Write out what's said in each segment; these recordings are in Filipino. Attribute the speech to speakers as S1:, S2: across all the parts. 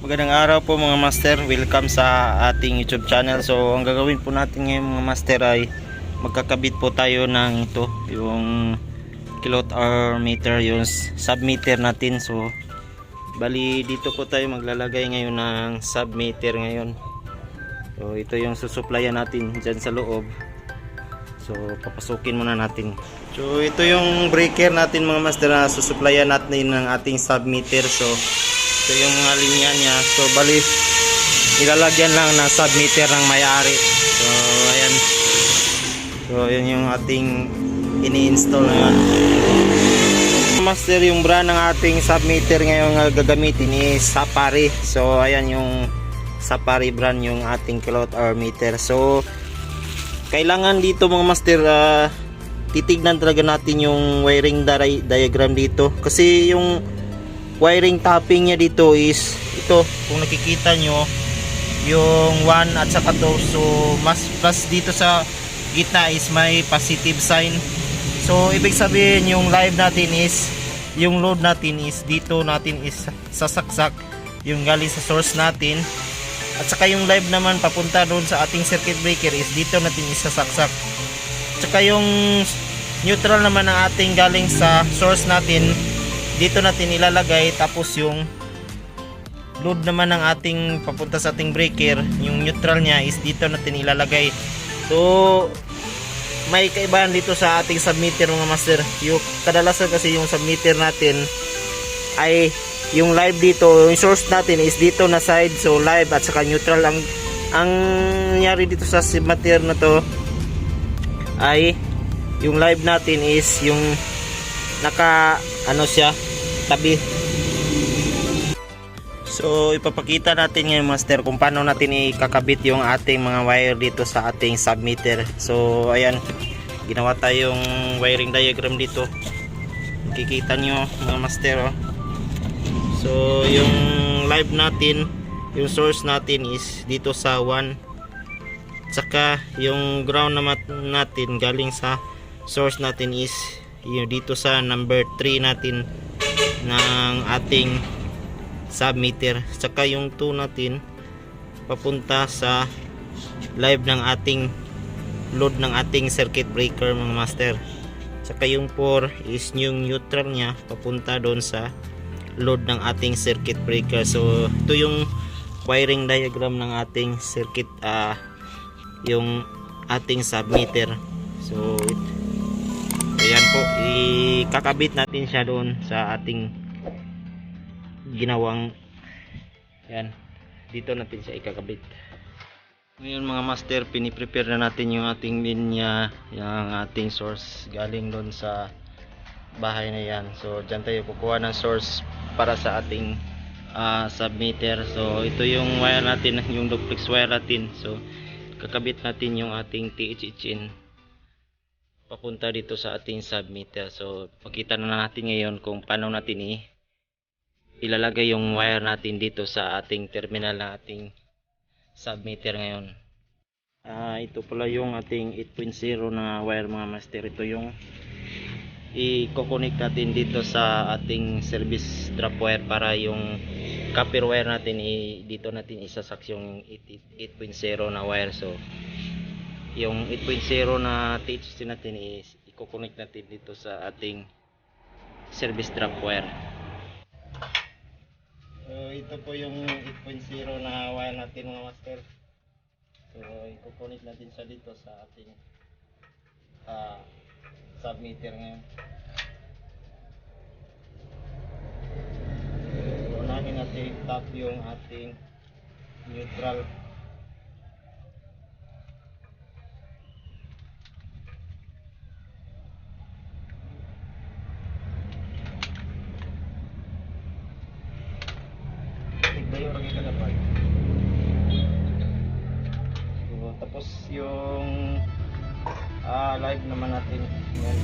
S1: Magandang araw po mga master, welcome sa ating YouTube channel. So ang gagawin po natin ngayon mga master ay magkakabit po tayo ng ito, yung kilowatt-hour meter, yung submeter natin. So bali dito po tayo maglalagay ngayon ng submeter ngayon. So ito yung susuplayan natin dyan sa loob. So papasukin muna natin. So ito yung breaker natin mga master na susuplayan natin ng ating submeter. So ito yung mga linya niya. So bali ilalagyan lang ng submeter ng may-ari. So ayan. So yun yung ating ini-install ngayon. Master, yung brand ng ating submeter ngayon gagamitin is Safari. So ayan yung Safari brand yung ating kilowatt-hour meter. So kailangan dito mga master, titignan talaga natin yung wiring diagram dito. Kasi yung wiring tapping niya dito is ito, kung nakikita nyo yung 1 at saka 2. So mas plus dito sa gitna is may positive sign. So ibig sabihin yung live natin is, yung load natin is dito natin is sasaksak yung galing sa source natin, at saka yung live naman papunta doon sa ating circuit breaker is dito natin isasaksak. At saka yung neutral naman ng ating galing sa source natin dito natin ilalagay, tapos yung load naman ng ating papunta sa ating breaker, yung neutral niya is dito natin ilalagay. So may kaibahan dito sa ating submeter mga master. Yung kadalasan kasi yung submeter natin ay yung live dito, yung source natin is dito na side. So live at saka neutral ang nangyari dito sa submeter na to ay yung live natin is yung naka siya tabi. So ipapakita natin ngayon master kung paano natin ikakabit yung ating mga wire dito sa ating submeter. So ayan, ginawa tayong wiring diagram dito, makikita nyo mga master, oh. So yung live natin, yung source natin is dito sa 1, saka yung ground natin galing sa source natin is yung dito sa number 3 natin ng ating submeter, saka yung 2 natin papunta sa live ng ating load ng ating circuit breaker mga master, saka yung 4 is yung neutral nya papunta doon sa load ng ating circuit breaker. So ito yung wiring diagram ng ating circuit, yung ating submeter. So ayan po, ikakabit natin siya doon sa ating ginawang, yan, dito natin siya ikakabit. Ngayon mga master, piniprepare na natin yung ating linya, yung ating source galing doon sa bahay na yan. So dyan tayo kukuha ng source para sa ating submeter. So ito yung wire natin, yung duplex wire natin. So kakabit natin yung ating THHN papunta dito sa ating submeter. So pakita na natin ngayon kung paano natin ilalagay yung wire natin dito sa ating terminal na ating submeter ngayon. Ito pala yung ating 8.0 na wire mga master. Ito yung i-connect natin dito sa ating service drop wire para yung copper wire natin dito natin isasak yung 8.0 na wire. So yung 8.0 na THC natin i-connect natin dito sa ating service drop wire. So ito po yung 8.0 na wire natin mga master. So i-connect natin siya dito sa ating submeter ngayon. Unahin natin tap yung ating neutral. So, tapos yung live naman natin yan.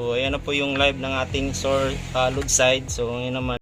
S1: So ayan na po yung live ng ating source load side. So ngayon naman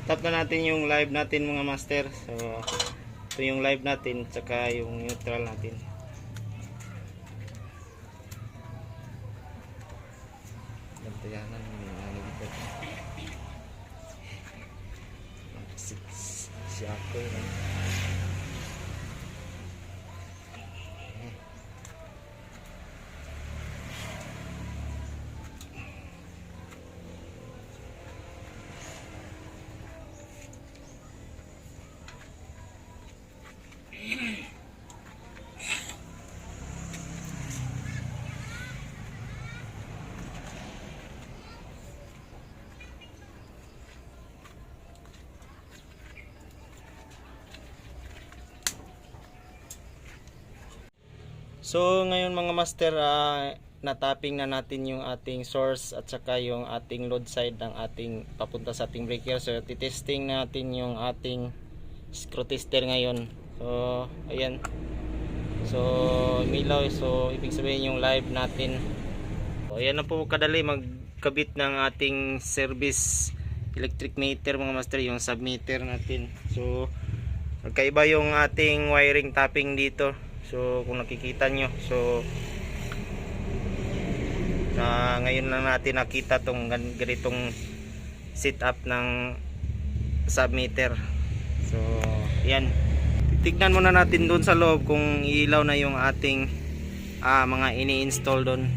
S1: tap na natin yung live natin mga master. So ito yung live natin tsaka yung neutral natin. Gantayanan yung ano dito. Si ako yun. So ngayon mga master, natapping na natin yung ating source at saka yung ating load side ng ating papunta sa ating breaker. So titesting natin yung ating screw tester ngayon. So ayan. So milaw, so ibig sabihin yung live natin. So ayan na po kadali magkabit ng ating service electric meter mga master, yung submeter natin. So magkaiba yung ating wiring tapping dito. So kung nakikita nyo, so ngayon lang natin nakita tong ganitong setup ng submeter. So yan, titignan muna natin doon sa loob kung ilaw na yung ating mga ini-install doon.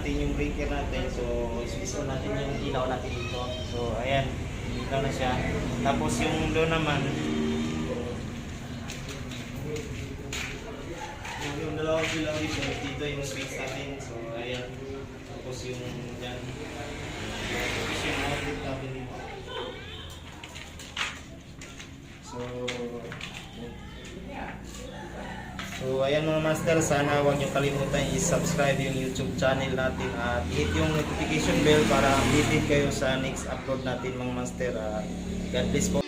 S1: natin yung breaker natin. So, i-switch on natin yung ilaw natin dito. So, ayan. Ilaw na siya. Tapos yung doon naman, yung dalawang ilaw dito yung switch natin. So, ayan. Tapos yung dyan. Tapos yung outlet natin dito. So, ayan mga master, sana huwag niyo kalimutan i-subscribe yung YouTube channel natin at hit yung notification bell para updated kayo sa next upload natin mga master. God bless po.